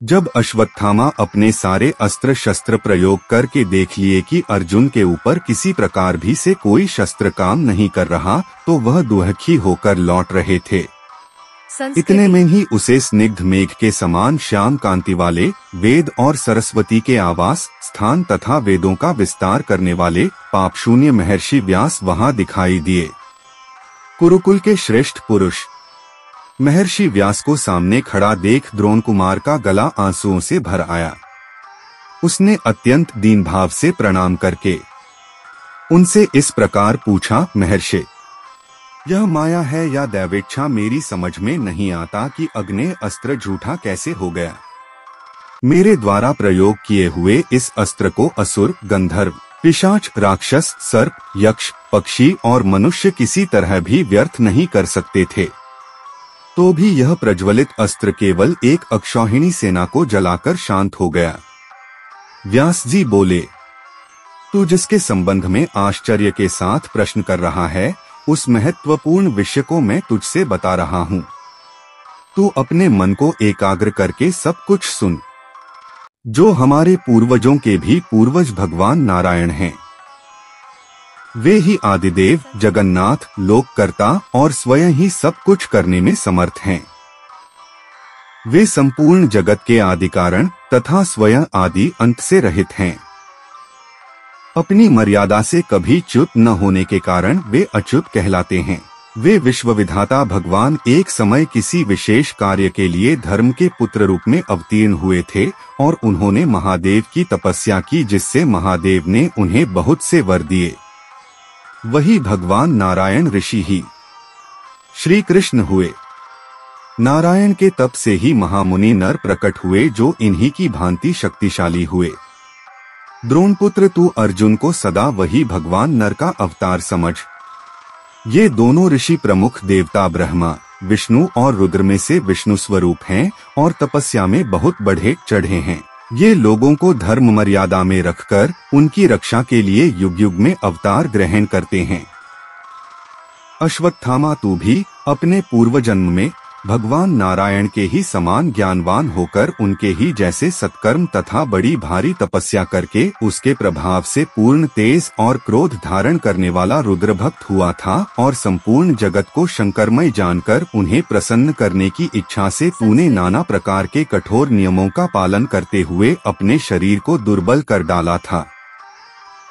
जब अश्वत्थामा अपने सारे अस्त्र शस्त्र प्रयोग करके देख लिए कि अर्जुन के ऊपर किसी प्रकार भी से कोई शस्त्र काम नहीं कर रहा, तो वह दुखी होकर लौट रहे थे। इतने में ही उसे स्निग्ध मेघ के समान श्याम कांति वाले वेद और सरस्वती के आवास स्थान तथा वेदों का विस्तार करने वाले पापशून्य महर्षि व्यास वहां दिखाई दिए। कुरुकुल के श्रेष्ठ पुरुष महर्षि व्यास को सामने खड़ा देख द्रोण कुमार का गला आंसुओं से भर आया। उसने अत्यंत दीन भाव से प्रणाम करके उनसे इस प्रकार पूछा, महर्षि, यह माया है या दैवेच्छा, मेरी समझ में नहीं आता कि अग्नेय अस्त्र झूठा कैसे हो गया। मेरे द्वारा प्रयोग किए हुए इस अस्त्र को असुर, गंधर्व, पिशाच, राक्षस, सर्प, यक्ष, पक्षी और मनुष्य किसी तरह भी व्यर्थ नहीं कर सकते थे, तो भी यह प्रज्वलित अस्त्र केवल एक अक्षौहिणी सेना को जलाकर शांत हो गया। व्यास जी बोले, तू जिसके संबंध में आश्चर्य के साथ प्रश्न कर रहा है, उस महत्वपूर्ण विषय को मैं तुझसे बता रहा हूँ। तू अपने मन को एकाग्र करके सब कुछ सुन। जो हमारे पूर्वजों के भी पूर्वज भगवान नारायण हैं, वे ही आदिदेव, जगन्नाथ, लोककर्ता और स्वयं ही सब कुछ करने में समर्थ हैं। वे संपूर्ण जगत के आदि कारण तथा स्वयं आदि अंत से रहित हैं। अपनी मर्यादा से कभी च्युत न होने के कारण वे अच्युत कहलाते हैं। वे विश्वविधाता भगवान एक समय किसी विशेष कार्य के लिए धर्म के पुत्र रूप में अवतीर्ण हुए थे और उन्होंने महादेव की तपस्या की, जिससे महादेव ने उन्हें बहुत से वर दिए। वही भगवान नारायण ऋषि ही श्री कृष्ण हुए। नारायण के तप से ही महामुनि नर प्रकट हुए, जो इन्हीं की भांति शक्तिशाली हुए। द्रोणपुत्र, तू अर्जुन को सदा वही भगवान नर का अवतार समझ। ये दोनों ऋषि प्रमुख देवता ब्रह्मा, विष्णु और रुद्र में से विष्णु स्वरूप हैं और तपस्या में बहुत बढ़े चढ़े हैं। ये लोगों को धर्म मर्यादा में रखकर उनकी रक्षा के लिए युग युग में अवतार ग्रहण करते हैं। अश्वत्थामा, तू भी अपने पूर्व जन्म में भगवान नारायण के ही समान ज्ञानवान होकर उनके ही जैसे सत्कर्म तथा बड़ी भारी तपस्या करके उसके प्रभाव से पूर्ण तेज और क्रोध धारण करने वाला रुद्र भक्त हुआ था और संपूर्ण जगत को शंकरमय जानकर उन्हें प्रसन्न करने की इच्छा से तूने नाना प्रकार के कठोर नियमों का पालन करते हुए अपने शरीर को दुर्बल कर डाला था।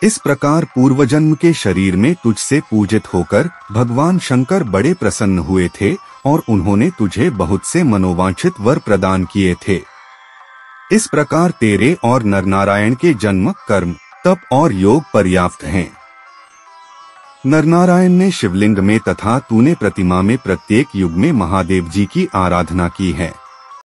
इस प्रकार पूर्वजन्म के शरीर में तुझसे पूजित होकर भगवान शंकर बड़े प्रसन्न हुए थे और उन्होंने तुझे बहुत से मनोवांछित वर प्रदान किए थे। इस प्रकार तेरे और नरनारायण के जन्म, कर्म, तप और योग पर्याप्त हैं। नरनारायण ने शिवलिंग में तथा तूने प्रतिमा में प्रत्येक युग में महादेव जी की आराधना की है।